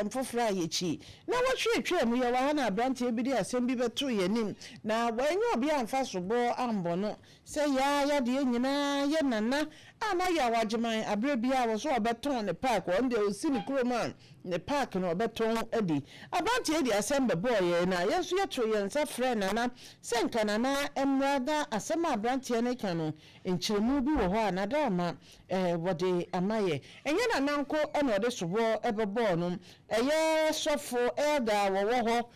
asem fofra ye chi na wo twetwe mu ye wa na abrante bi de asem bi beto ye nim na wanyo obi amfa sobo ambo no se ya de nyina ye nana ana ya wajeman abre bia wo so obeton ne park on de osi ni kroman ne park no obeton edi abrante edi asem be boy ye na yeso ye to ye nsa frɛ nana se nka nana emrada asem abrante ne kanu enchiremu bi wo ho anada ma wode amaye enye na nanko eno de sobo ebebo no eye sofo elder wo ho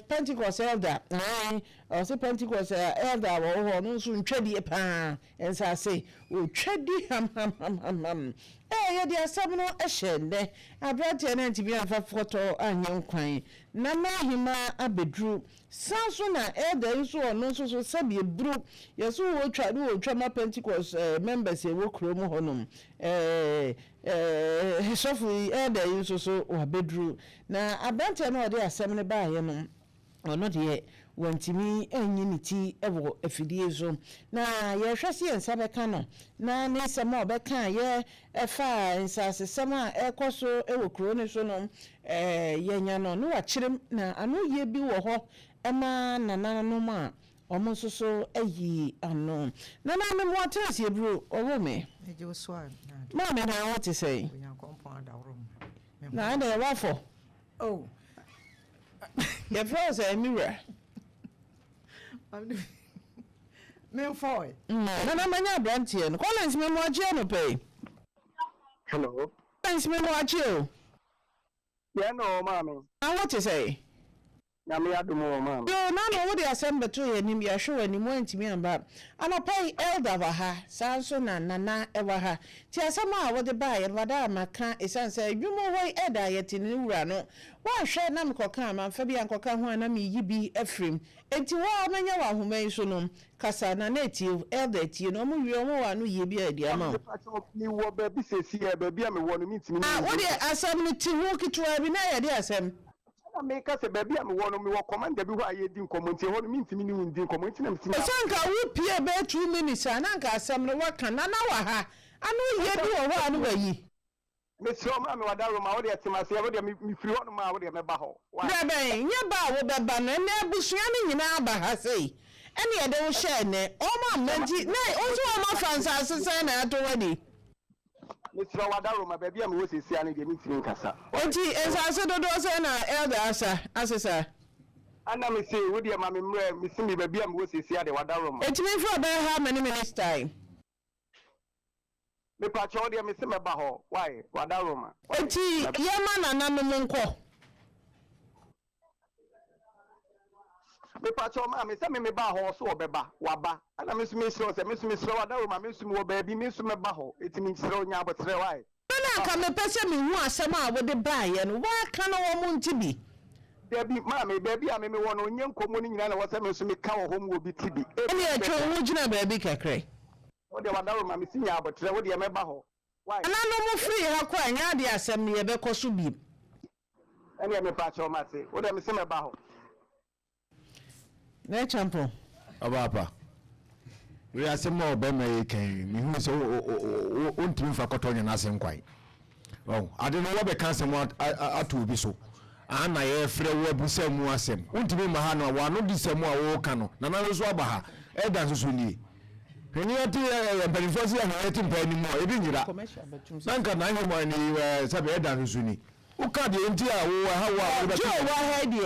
Pentecost elder o se Pentecost elder wo ho no so ntwadi pa ensa se o twadi ham ye de asem no ehye abrante na ntimi afa foto anyen kwan na mahima abedru sanso na elder so no so sabe bru yeso wo twa ma Pentecost members e wo krom honom sofu elder so wa bedru na abrante na ode asem ne ba ye no ono de wantimi enyiniti ewo afidie zo na ye hwese yensa beka no na ne sema obeka ye efa nsase sema ekoso ewo krone so no yenya no no wakyerem na ano ye bi wo ho ema nana no ma omo soso ayi ano nana me mo atense ebru owo me eje so ma me na what say na ande wa fo oh ye froze emira me for nana manya abrante no Collins me mo agye no pay hello Collins me mo agye o yeah no mama what you say na me adumo mama yo na no wo de assemble to ye nim ya hwe wani mo antimi amba anopai elder wa ha sanso na nana e wa ha ti asema wo de ba ye wada maka esanse adwumo hoi elder ye tini wura no wa hwe na mkoka ma fa bia nkoka ho na me yibi afrim enti wo amanya wa homan so no kasa na na eti elder ti no mo wi omo wa no ye bi adi ama ni wo ba bi sesi e ba bia me wo no mitimi wo de asem ti wo kitwa bi na ye de asem make us a baby am one me command the bi aye din komonti ho no mintimi ni ndin komonti na mtimi osanka wo pie be 2 minutes ananka asem no waka na wa ha anu ye bi wo ho anu wayi me so ma me wada roma wo de atimase wo de me firi ho no ma wo de me ba ho bebe nya ba wo beba no na abusua ni nyina ba ha sei ene ye de wo share ne o ma manji na o so o ma fansa asese na ato wadi Mr. Wadaroma, baby, I'm going to see any meeting in Casa. Oti, as I don't say na elder asesa. And I say, would your mammy, Miss me, baby, I'm going to see the Wadaroma. It means for about how many minutes time? Me patcho, dear Miss Mabaho. Why, Wadaroma? Oti, Yaman and Namunko. Me patcho, mammy, send me baho, so beba, waba. And I miss Miss Rose, Miss Wadaroma, Miss Mo baby, Miss Mabaho. It means so now, but why? Come a person who was somehow with the buy and why can a woman to be? Baby, mammy, baby, I may want on young communing and what I miss me cow home will be TB. Any a baby cacre. What the Wadaroma, Miss Nia, but what do you Mabaho? Why? And I no more free her quite now, the assembly, a beco subi. And I may patcho, Massey. What am I saying about? Ne champo Abapa. We are some more Beme came. Me who so untim for cotton and asem quite. Oh, I don't know what the cancer want to be so. And I have free web sem wasem. Untim Mahano, one of the same more cano. Nana Swabaha, Edan Suni. When you are Perifosia and letting penny more, it didn't you? Sanka Nine Sabe Edan Suni. Uka the entire how Joe head you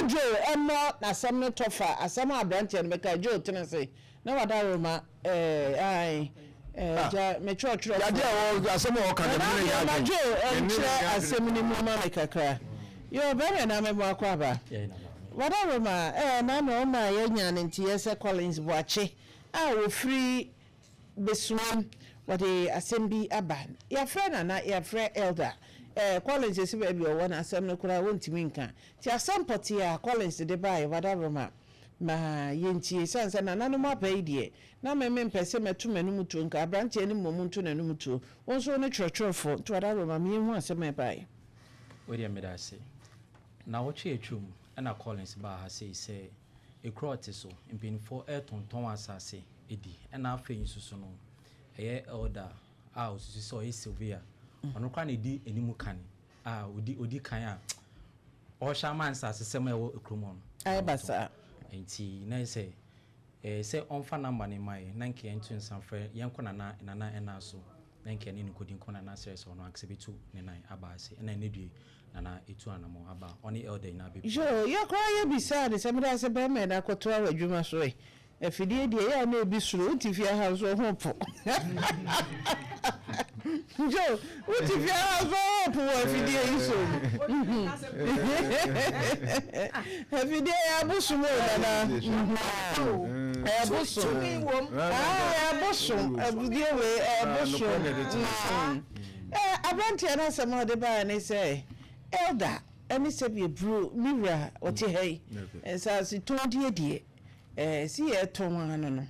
Joe and not na some not tougher as some branch and make a Joe Tennessee. No Wadaroma mature some Joe and a seminar make a cry. You're very namable quaba. Wadaroma no my yan and T.S. Collins watching. I will free Beswan what a assembly aban. Your friend and not your friend elder. Collins is baby or one assembly could I want to minka. Tia some potia Collins de buy whatever ma yenti sense and another more pay na me person me 2 menumutu nka branch any momuntu na numutu wonso ne church for to whatever ma me hu asem buy we dey meda say na wo twe atwum na Collins ba ha say e crot so impinfo tonton asase edi na afeyin susu no eye elder a osusu so e Sylvia ono kwa na di enimu kan odi kan a or shaman says a semi crumon. I basa. And tea, nay say, say on fan number in my Nanki and twin some fair young Conana and also. Nanki and in couldn't Conana says on exhibit 2 Nana Abasi and I need you Nana itu anamo about only elder in Abbey. Joe, you're crying beside the same as a bearman. I could tell you must way. If you did, I may be shrewd if your house or hopeful. Joe, what if your house or hopeful if you did so? If you did, I was more than a bosom. I bosom, a dear way, a bosom. I want to answer some other by and they say, Elder, and it's a brew, mirror, what you hay, and says it 20 a day. See a tongue, no.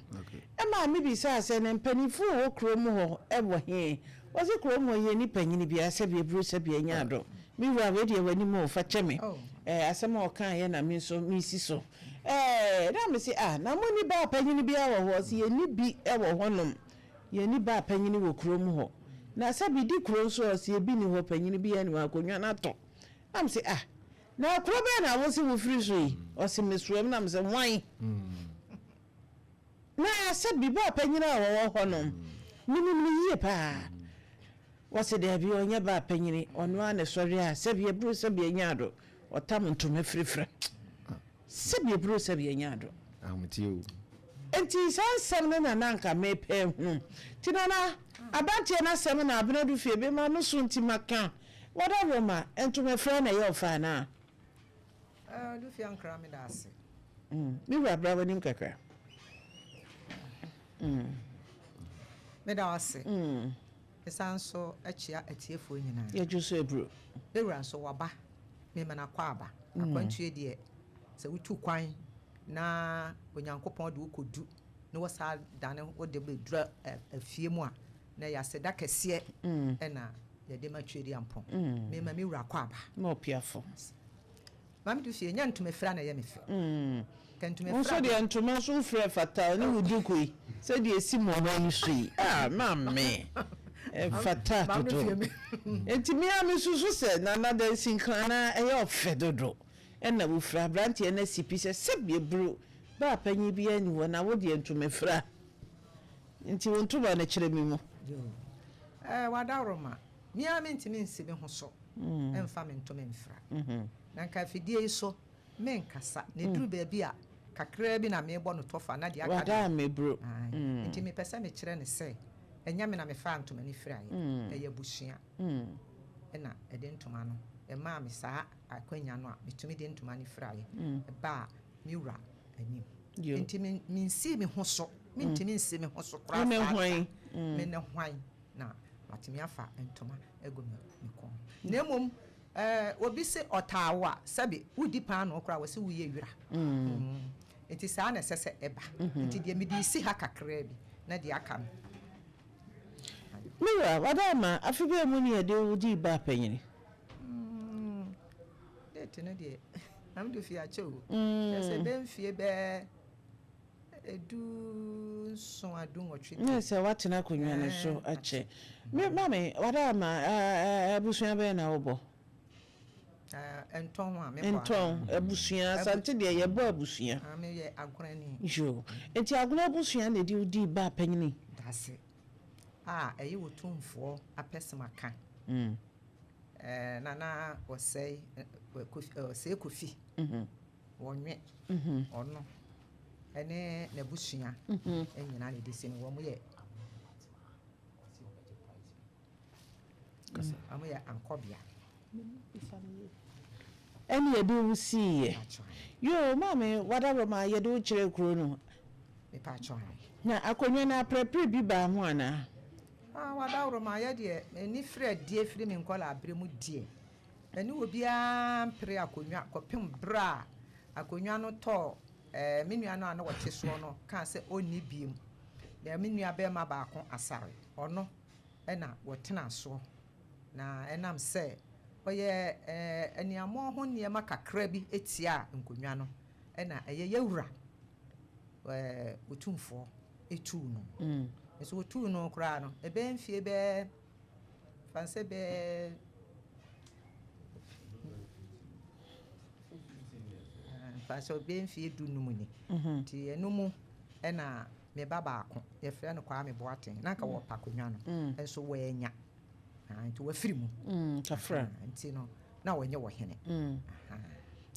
Emma, maybe says and penny full chromo ever here. Was a chromo any penny be a severe bruise a be a yado. Me were ready any more for chemi. As some more kind, I mean, so Missy so. Let me say, now money bar penny be our was ye need be ever one. Ye need bar penny will chromo. Now, Sabi di cross or see a binny hope penny be anyone going on. I'm say, now, probably I was in free or some Miss Remnams and wine. Now, I said, be bought penny or honor. Minimum year pa. Was it there be on your bar penny on one as sorry, Sabia Bruce of Yado or Tamon to me free friend. Sabia Bruce of Yado. I'm with you. And tis some and Anka may pay him. Tinana, about your seminar, I've not do fear, be my no soon to my camp. Whatever, ma, and to my friend, I offer now. Do young crammy das. Me were brother in Kaka. Medase. The sound so a cheer at here for you now. You just say, bro. They ran so waba. Me man a quaba. A country dear. So we took wine. Na when young coupon do could do. No was hard done what they will draw a few more. Na ya said that can see it. And the demonstrate yampon. Me mammy raquaba. More piaful. Mammy to see a young to me friend. I am if. Can to me also the antomaso frere fatal, no would do said the Simon on you mammy. Fatal. And to me, I miss you said, another synclana a of fedodo. And I will fra branty and a sippy says, Sebby brew. But penny be anyone, I would to me fra. Until one to run a cheremimo. What aroma? Me, I mean to mean Sibin Hosso. And famine to men fra. Nanka fidie so men kasa ne duru baby a kakra bi na me bo no tofa na de aka wada me bro nti me pese me kire ne se enya me na me fa ntoma ni fira ye ya busua na e de ntoma no e ma me saa akwanya no a metumi de ntoma ni fira ye ba mi wura anim nti me nsi me ho so me ntimi nsi me ho so kra me hwan me ne hwan na matimi afa ntoma ego me ko na mom obi se otawa sabi wudi pa no kra wose wuye wira enti saa na sese eba enti de me di si ha kakra bi na de aka mira wadama afibe mu ni de wudi ba panyini de tene de am do fi acho se ben fie be edu so adun otwe ne se watena konwa ne so ache me mame wadama abusuan be na obo enton wa me kwa enton abusuan sante de ye bo abusuan me ye agorani jo enti agona abusuan na de wudi ba panyini dase eyi wotumfo apesema kan nana osei osei kofi wonwe ono ene na busua enyina na desi no wo mo ye kasa amo ya ankobia eni edu si yo mame wadaro ma yedu chire kuro no me pa cho na akonwe na prepare bi ba ho ana wadaro ma ye de eni frɛ die firi me nkola abre mu die eni obi a mpre akonwa kopem bra akonwa no to me nua no ana wote so no ka se onni biem na me nua be ma ba ko asare ono na wotena so na enam se oye eniamo ho niema kakra bi etia nkonwa no na eye yewura otumfo etu no so otu no kra no ebe mfie be fanse be fa so be mfie du numu ni ti enumu e na me baba ako ye frɛ no kwa me boaten na ka wo pakonwa no enso wo enya nti wo afiri mu kafra nti no na wo nye wo hene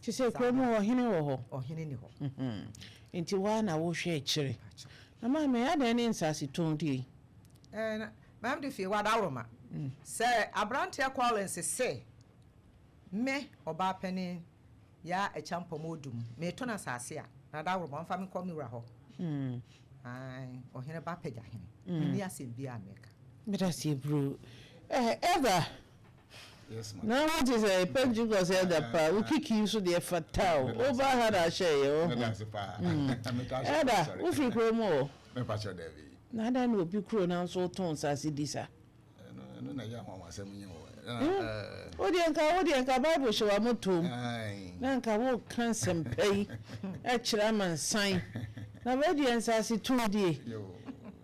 ti se kromo wo hene wo ho ohene ni ho nti wa na wo hwe akire na ma me ada ne nsase tondi mam de fie wa da woroma se abrante Collins se me oba pani ya echampo modum me to na sase a na da woroma mfa me kom wura ho ai ohene ba pagya hene ni asem bia America beta se bro ever Yes, ma'am. now what is a Pentecost elder pa we kick you so the fatal over had a share yo That's pa. elder we free kromo Me pa cho David. na da no bi kro na so ton sase disa No na ya ho asem nyi ho. odi enka bible show amotom Ai. na nka wo kan sempai e kira man san na we di ensase tudi Yo.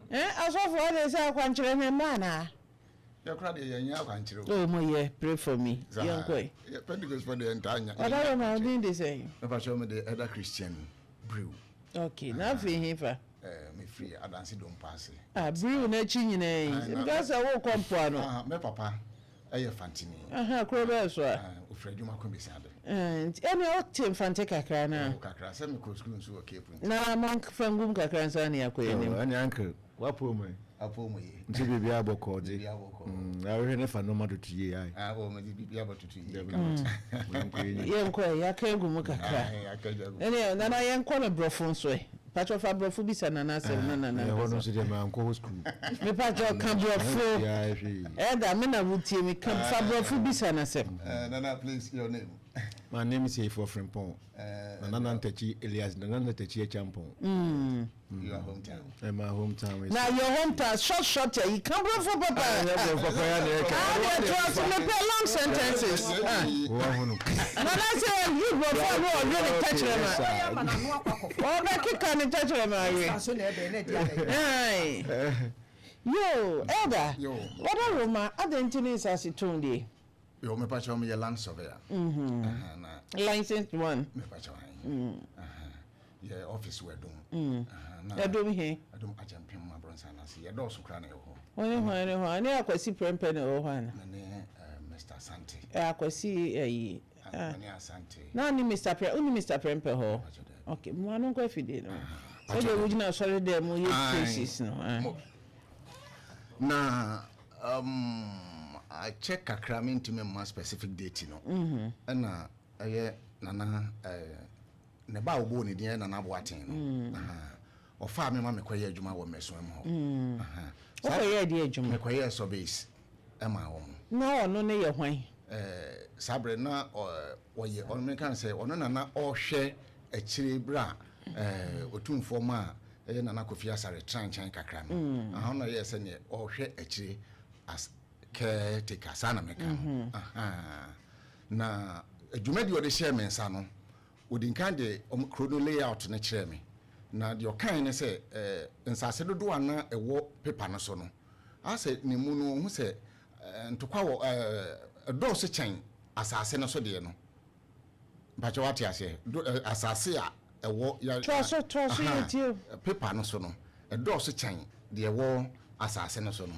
asofo o dey say akwankyere me mana Ya kra de yanya akwankyere. oh moye pray for me yankoi Ya Pentecost for the entire. oda ma din dey say Me pa cho me the other Christian brew. okay na fi hifa Me free adansi don pass. brew na chi nyina yi because wo kompo ano Me papa eye fantini. kro be so a Ofradwuma ko besade. and any otim fante kakra na Kakra se me ko school nso o Cape. na man fangum kakra nsa na yakoyenim ani uncle wapo mu Apo mo ye. nti bibia abokode Bia boko. ahwe ne fa no madotuye ai O me bia botutu ye. yankoi yakagum kakra ene na yankoi na brofo nso e patro fa brofo bi sana na asem na e hono so de man ko school me patro kan brofo ya hwe da me na wutie me kan fa brofo bi sana asem Nana, please, your name. my name is for Frimpong Nana Ntechi Elias Nana Ntechi Champong Your hometown. my hometown is na your hometown short you can brofo papa papa ya ne they trust me pay long sentences wo hono Nana say you brofo no really touch them ya mana no akwakof o be kika ni touch them aye so na ebe na dia ai yo elder Yo. what a woman identity is as it tondi Yo, me pacho me land surveyor. Na licensed one me pacho han. Yeah, office we dum. Na edom he adum ajampem ma bronsa na se. Ye do so kra na yo ho. oni ho ani akwasi prempe na o hwana Na ne Mr. Sante. akwasi ayi Ani Asante. na ni Mr. Pre oni Mr. Prempe ho Pacho de. okay mo anu kwa fide no so de wujina sorry dem mo ye cases no Na I check kakra me ntime ma specific date no. Na aye nana ne ba obo ne din nana boaten no. Ofa me ma me koye adwuma wo meso em ho. o ko ye de adwuma Me koye so base ema wo. na ono ne ye hwan Sabre na oye on me kan say ono nana ohwe akire bra otumfo ma nana Kofi Asare tranchan kakra no. Aha no ye se ne ohwe akire as caretaker sana meka na adwuma di ode share me nsa no odin kan de chrono layout na kire me na de okan ne se nsase dodo ana ewo paper no so no ase ne mu no hu se ntokwa wo dose chen asase no so de no bacho wati ase asase a ewo ya troso yetio paper no so no dose chen de ewo asase no so no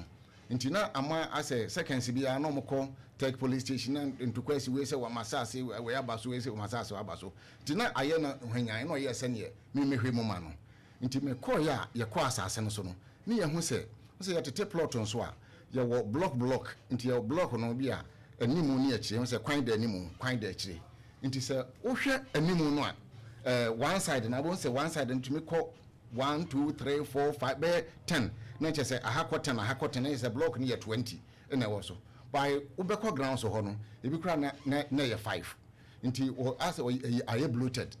ntina ama ase seconds bia no mko take police station and ntukwasi we se wa masase we abaso we se wa masase wa abaso ntina aye na hwanyan no ye se ne me mehwe mu ma no nti me ko ya ye ko asase no so no ne ye hu se ye tete plot nso a ye wo block nti ye block no bia animu ne akire hu se kwan da animu kwan da akire nti se wo hwe animu no a one side na bo se one side ntumi ko 1 2 3 4 5 be 10 na che say ahakoten is a block near 20 na wo so by ubeko ground so ho no ebi kura na ye 5 nti as aye bloated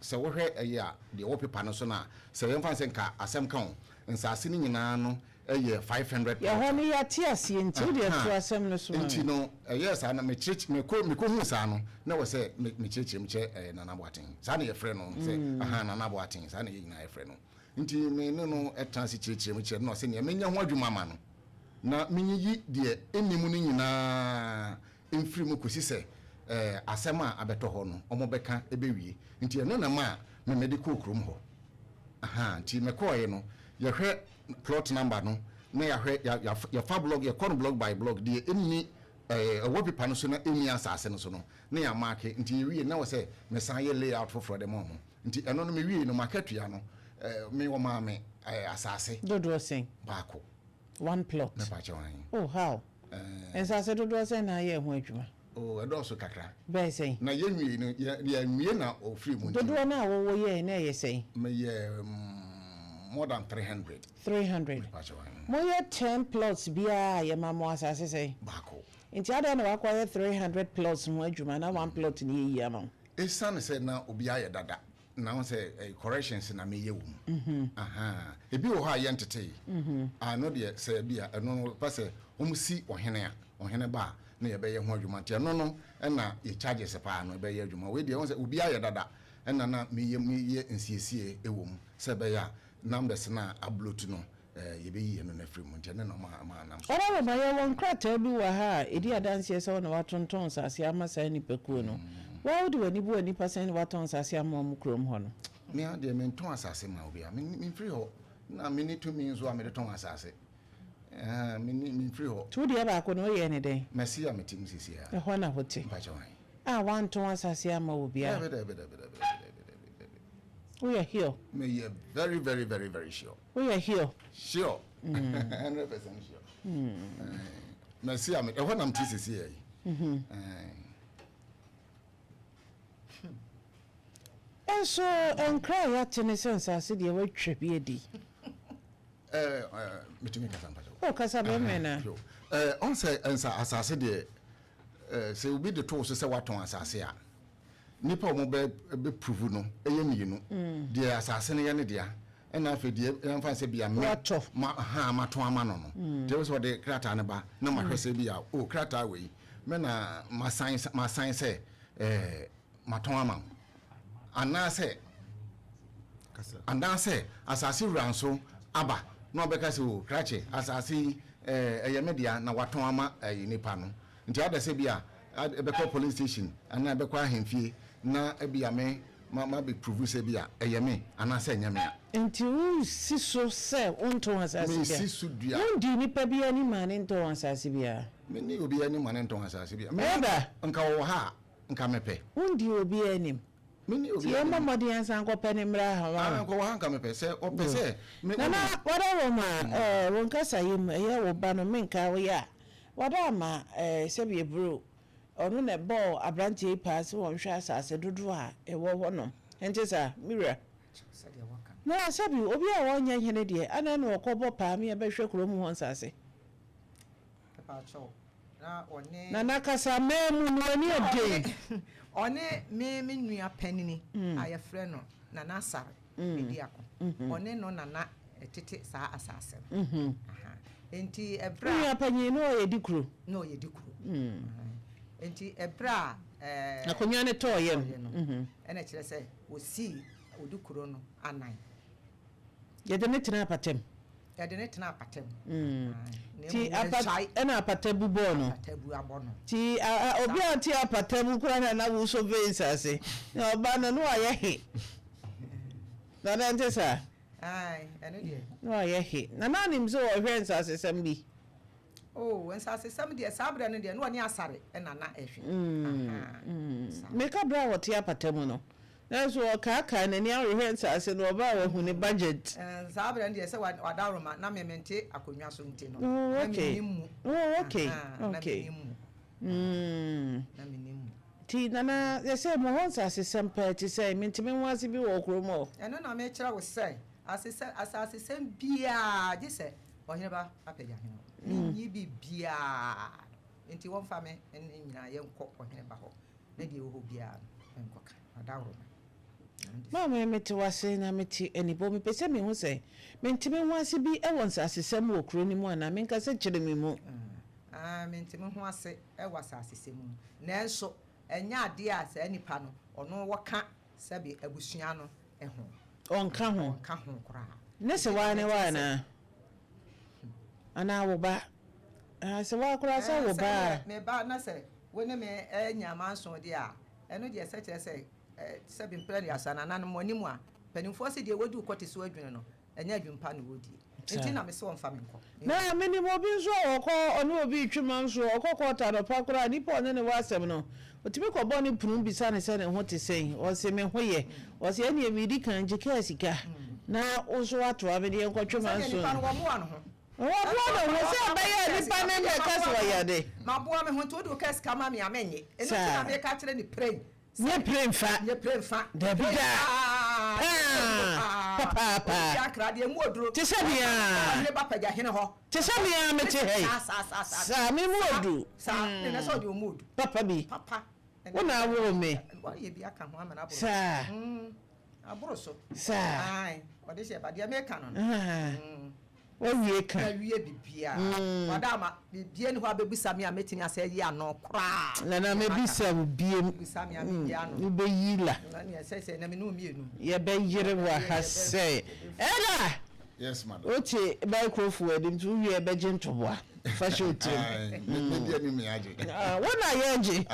se wo hwe aye the wo paper no so na se yem fan se nka asem kan nsase ni nyina no aye 500 ya ho ni ya ti asie nti wo de to asem no so nti no yes ana me church me ko hu sa no na wo se me church nana boaten sa na ye frɛ no se nana boaten sa na ye nyina ye frɛ no nti me no etansi chirechire mu kire no se ne menya ho adwuma ma no na menyi de enimu ni nyina emfiri mu kosi se asema abeto ho no omo beka ebewie nti eno na ma me medical krom ho aha nti me ko ye no ye hwe plot number no na ya fa blog ye kon blog by blog de enni wo paper no so na eni asase no so no na ya mark nti ye wie na wo se me san ye layout for the mom nti eno no me wie no marketua no me wo ma me asase dodo sen baako one plot na pa chawan oh how asase dodo sen na ye ho adwuma oh edoso kakra be sen na ye nwie no ya nwie na o free mu dodo na wo ye na ye sen me ye more than 300 pa chawan mo ye 10 plots bia ye ma mo asase sen baako nti ada na wakwa ye 300 plots mo adwuma na one plot ni ye yi ama esan se na obi aye dada na won say corrections na me ye wum aha ebi wo ha ye ntete ano de se bia eno pa se si ohene ba na ye be ye ho adwuma te no na ye charges pa no be ye adwuma we de won say obi aye dada na me ye nsiesie ewum se be ya numbers na upload no ye be yi no na free mu te na ma nam so ora ba ye won krata bi wa ha edi adanse se won watonton sase ama sa ni pekuo no wa would wani bu ani percent waton sase ama mu krom ho no me ade me nton asase ma obi a me free ho na me ni to me nso a me de ton asase me free ho tu de ba ko no ye ne den merci a metim sisi a e ho na hote pa chawan wan ton asase ama obi a we are here me very very very very sure we are here 100% sure merci a me e ho na mti sisi a so enkra ya tene sense ase de watwa bi edi metumi kasa mpacho o kasa be mena on say ensa asase de se obi de to so se waton asase a nipa mo be prove no eye mienu de asase ne ye ne dia na afa de emfa se bia me maton ama no no de so de krata ne ba na mahwese bia o krata we me na masan se maton ama anase asase ranso aba no beka se o krache asase eyemedia na waton ama nipa no nti ada se bia ebekọ police station ana ebekọ ahemfie na ebia me ma be prove se bia eyeme anase nyame a nti u siso se unto asase bia me siso dua undi nipa bia ni mane nto asase bia me ni obi ani mane nto asase bia eba nka wo ha nka mepe undi obi ani mini obi ye mama di ansan ko pene mra ha wa ko wa nka mepe se o pese na wada wo ma won kasa yim ye wo ba no menka wo ya wada ma se bi bro onu ne ball abrantie pass won hwa asase dodo a e wo ho no ente sa mira na sabi obi a won nya hene de ana na okobo pa me e be hwe kuro mu ho asase papa cho na one na kasa memu no ani ode one me nua panini ayefre no na nasar ediako one no na etete saa asase aha enti ebra nua panini no ye dikuro no ye dikuro enti ebra akonwa ne to ye ena kire se osi odikuro no anan ye de ne tena patem ya de ne tena patem ti ena patebu bo no patebu abo no ti obi anti patebu kura na wo so face ase na oba no no aye he na na nte sa ai eno de no aye he na na nim so o hwe nsa ase sam bi oh nsa ase sam de sabra no de no oni asare na na ehwe me ka bra wo ti patebu no na so ka na ni ahwe nsa ase no oba wo hu ne budget sabra de se wadaroma na memente akonwa so nti no na minimu okay na minimu ti nana yese mo hon sa asesem pa ti say mentime ho ase bi wo kromo eno na me kira wo say asesem bia je say ohene ba apagya hene ni bi bia enti won fa me en nyina ye nkọ ohene ba ho na de wo bia nkọ ka adawro mama meti wase na meti enibo me pese me ho say mentime ho ase bi e won sa asesem wo kro ni mu ana me nka se kire me mu mentime ho ase e wasa asesem mu nanso enya ade a sa nipa no ono woka sabi abusua no eho onka ho kra ne se wa na ana wo ba se wa kra sa wo ba me ba na se wone me nyama so de a eno de se kire se sebi mpere ya sana na mo nimu a panimfo se de wodu kote so adwene no enya adwumpa no wodi enti na me se won fa me nko na me ni mo bi nso okọ onu obi twema nso okọ ta do pakura ni po ne wa asem no otimi ko bo ni punu bisa ne se ne ho te sei o se me ho ye o se ene mi di kan je ka sika na oso ato abedi enko twema nso ni pa no mo ano ho wo se abaye ni pa ne me ka so ya de ma bo me ho to do ka sika ma me amenye eno ti na me ka kire ni pray nye pray fa da bi da papa ya kra de mu oduro ti se bia ne ba paja hene ho ti se bia me ti hey sa me mu odu sa ne na so de mu odu papa bi papa wona wo me wa ye bia ka ho amana aburo sa aburo so sa ai o de se ba de me ka no wa wie ka wie bibia wada ma bibia ni ho abebisa me ametini ase yi ano kra na me bisa biem bisa me amia no be yila na ne se na me no mienu ye be yire wa hase ela yes madam oche microphone edim tu wie be gentoboa fa shotim me dia ni me age wona ye age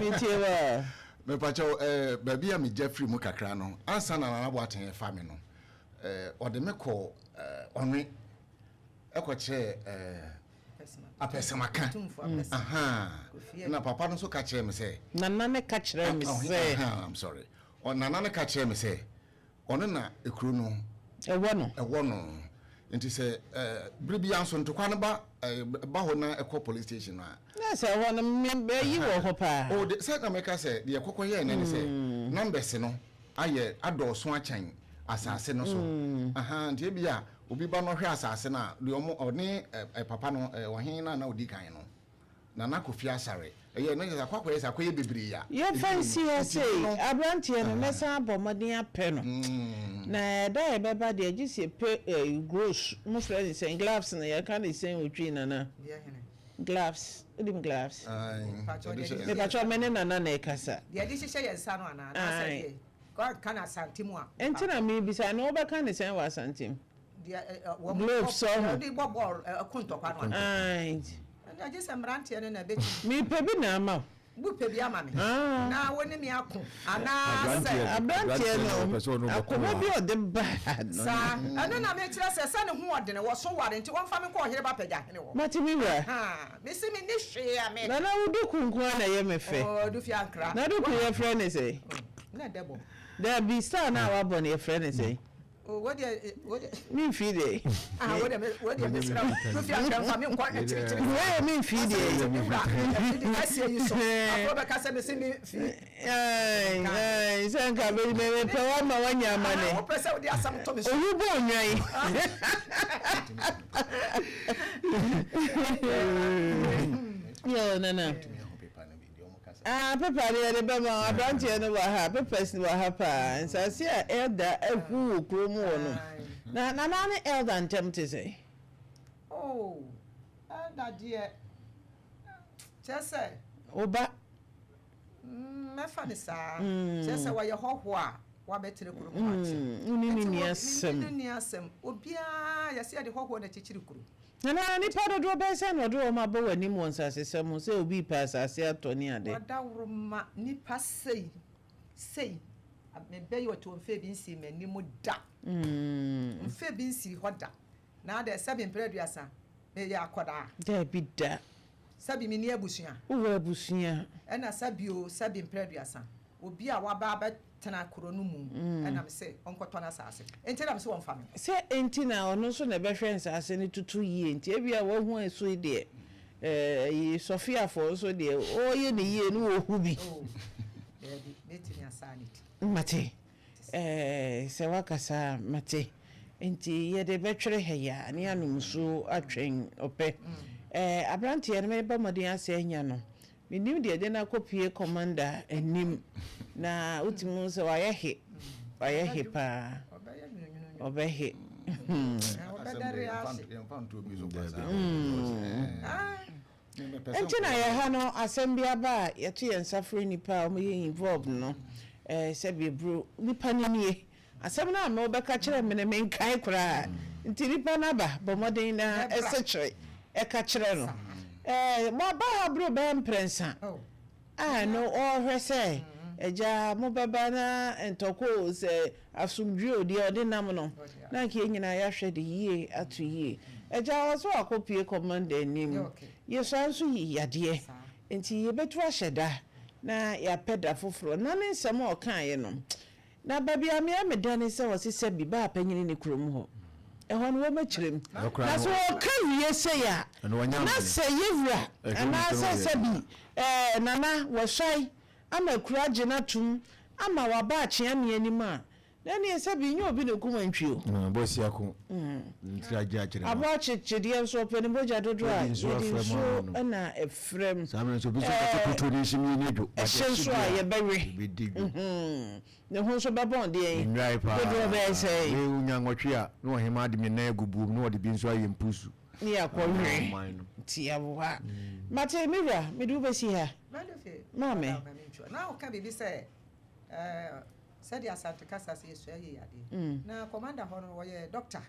metie wa me pacho ba bia me Jeffrey mu kakra no ansa na na boaten fa me no ode me ko onwe ekwoche apesamaka aha na papa no so ka kire me say nana ne ka kire me say I'm sorry nana ne ka kire me say ono na ekuru no ewo no nti say bribi anso ntokwa no ba ho na ekọ police station na say wo no me yi wo ho pa o de say na me ka say de ekokọ ye na ni say numbers no aye adoso achan asase no so aha nti bia obi ba no hwe asase na de omo one papa no ohin na odi kan no na na kofi asare eye no ya kwakwa yesa kwaye bebiri ya ye fancy say abrantie no mesa abomaden apɛ no na da e beba de agise pe gross mo friend say gloves na ya kan say otwi nana gloves edim gloves me pacho mene nana na ekasa de adi hye ye nsa no ana na say kan asantimu a entina me bisa na obeka ne say wa asantim gloves so de bobo akuntokwa no ai na je sembrante ne na beti mi pebi na ama bu pebi ama me na woni mi ako ana abrantie no akoma bi ode ba sa ana na me kire se ne ho ode ne wo so ware nti won fa me ko ohere ba pagya hene wo mati mi wa ha me si mi ni hwe ya me na wudu kunkun na ye me fe o du fi ankra na du ku ye friend ne say na debo there be star na wa bon ye friend ne say o what me feed it what me sra du fi ankra fa me ko ekiri we me feed it I see you so afoba ka se me si mi ai sanka be pe wa ma wanya mane o pese o di asam to me so owu bo nwan yo nana papa de be ma abrantie no wa ha papers ni wa ha pa nsase a elder ehu okromu wo no na nana ne elder ntem te say oh elder dear chese oba me fa ni sa chese wa ye hoho a wa betere kuru mu achi ni asem obia ya se de hoho na chichiri kuru na ni pa do be se no do ma bo wani mu nsase sem se obi pa asase atoni ade wadawro ma ni pa sei me be yo to mfe bi nsi me ni mu da mfe bi nsi hoda na de 7 preduasa me ya akoda da bi da sabi mi ni abusua wo abusua e na sabi o 7 preduasa obi a waba ba tena kuro no mu e na me se onkoto na asase enti na me se won fa me se enti na ono so na be hwe nsase ni tutu yie enti e bia wo hu eso de yi Sofia for so de o ye ne yie no wo hu bi bi metini asanity mate se wakasa mate enti ye de betwere heya ne anum so atwen ope abrantie ne ba modin ase anya no minim de na kopie commander enim na utimu se wa ye he pa obehe entina ye ha no asem aba ye to ye nsafre nipa o ye involved no se be bro nipa nie asem na me obeka kire me ne menkai kura nti nipa na ba bomodin na esechire e ka kire no mo ba ha bro be mprensa no ohwe se eja mo baba na entoko se asumdwe odi odi nam no na ke nyina ya hwe de yie atu yie eja wo so akopie commander nim ye so anso yiyade enti ye betu ahyeda na ya peda foforo na ne nsem o kan ye no na babi amedane se wo sese bi ba apanyini ne kurom ho ehon wo machirem na so kan wiye se ya na se yewura na se bi nana wo swai ama kura gina tum ama waba achia me anima na ne se bi nyo bi ne kuma ntwio bosi ako ntira gya kire abo chechede nso pene boja dodo a yedi so na efrem samene so bi so ka kuto ni shimi ni dwo ehyenso a ye bewe ne ho so bebon de dodo be say we unya nwotwe a no hema de me na agubu no de bi nso aye mpusu ni akọwe ti abuha mate mira me du besi ha mame na o ka bibi say said Asante Kasa say so ye yade na commander hono wo ye doctor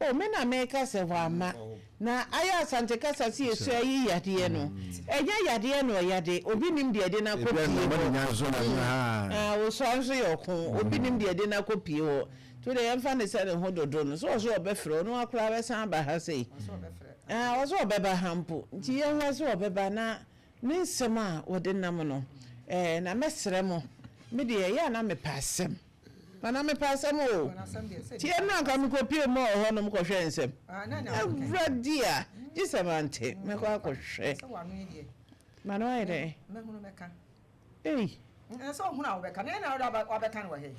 o me na me ka se wa ma na aya Asante Kasa say so ye yade no enya yade no yade obi nim de na kopie o so anso ye okun obi nim de na kopie ho to the emfa ne say ne ho dodo no so obefre no akura be san ba ha sei o so obeba hampo nti ye ho so obeba na ne nsema wode nam no na mesre mo me de ya na me pasem na me pasem o ti e na ka me kopie mo ho no me ko hwe nsem evradia jisamante me ko akohwe mano ide me hunu me ka eh so hunu a we ka na na wa be ka no he